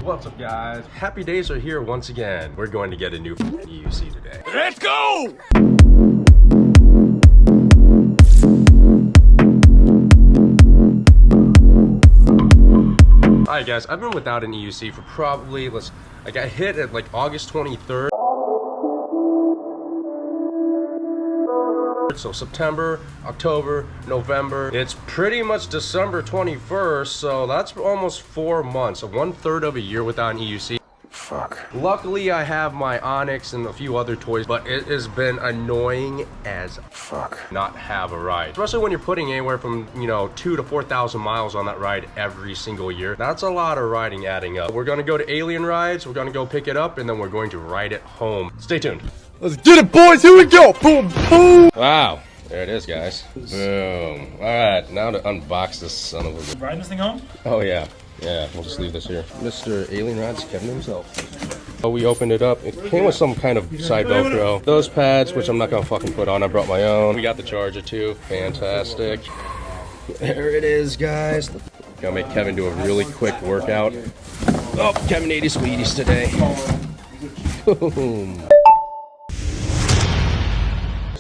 What's up, guys? Happy days are here once again. We're going to get a new EUC today. Let's go! Alright guys, I've been without an EUC for probably, I got hit at like August 23rd. So September, October, November, it's pretty much December 21st, so that's almost 4 months, so 1/3 of a year without an EUC. Fuck. Luckily I have my Onyx and a few other toys, but it has been annoying as fuck not have a ride. Especially when you're putting anywhere from, 2,000 to 4,000 miles on that ride every single year. That's a lot of riding adding up. We're gonna go to Alien Rides, we're gonna go pick it up, and then we're going to ride it home. Stay tuned. Let's get it, boys! Here we go! Boom, boom! Wow. There it is, guys. Boom. Alright, now to unbox this son of a... Riding this thing home? Oh, yeah. Yeah, we'll just leave this here. Mr. Alien Rides, Kevin himself. So we opened it up. It came with some kind of side Velcro. Those pads, which I'm not gonna fucking put on. I brought my own. We got the charger too. Fantastic. There it is, guys. Gonna make Kevin do a really quick workout. Oh, Kevin ate his Wheaties today. Boom.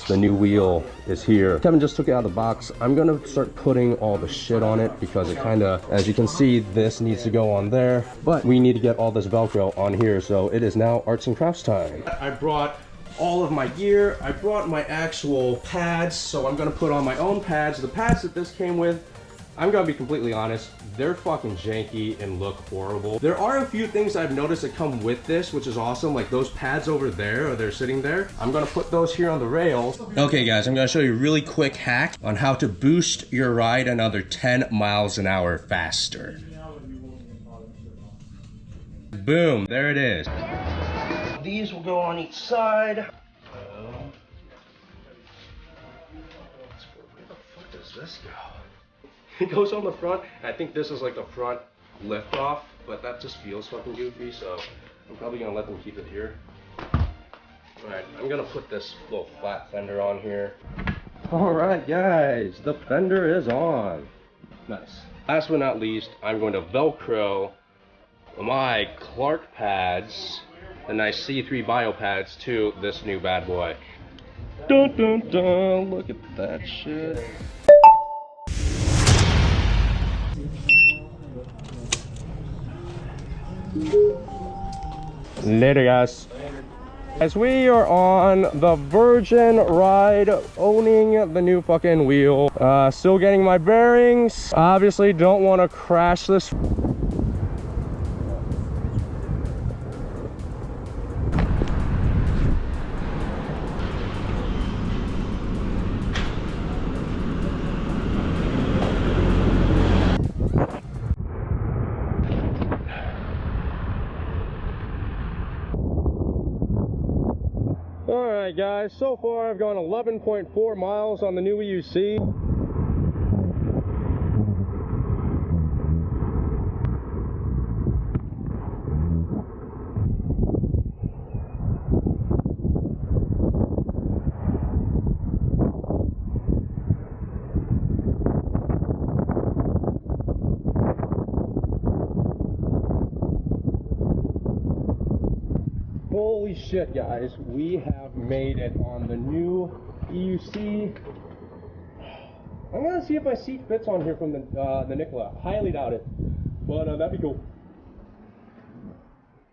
The new wheel is here. Kevin just took it out of the box. I'm gonna start putting all the shit on it because it kinda, as you can see, this needs to go on there, but we need to get all this Velcro on here, so it is now arts and crafts time. I brought all of my gear. I brought my actual pads, so I'm gonna put on my own pads. The pads that this came with, I'm gonna be completely honest, they're fucking janky and look horrible. There are a few things I've noticed that come with this, which is awesome, like those pads over there, or they're sitting there. I'm gonna put those here on the rails. Okay guys, I'm gonna show you a really quick hack on how to boost your ride another 10 miles an hour faster. Boom, there it is. These will go on each side. Where the fuck does this go? It goes on the front. I think this is like the front lift off, but that just feels fucking goofy, so I'm probably gonna let them keep it here. Alright, I'm gonna put this little flat fender on here. Alright guys, the fender is on. Nice. Last but not least, I'm going to Velcro my Clark pads, the nice C3 bio pads, to this new bad boy. Dun dun dun, look at that shit. Later guys. As we are on the Virgin ride, owning the new fucking wheel, still getting my bearings. Obviously don't want to crash this. Alright guys, so far I've gone 11.4 miles on the new EUC. Holy shit guys, we have made it on the new EUC. I'm gonna see if my seat fits on here from the Nikola. Highly doubt it, but that'd be cool.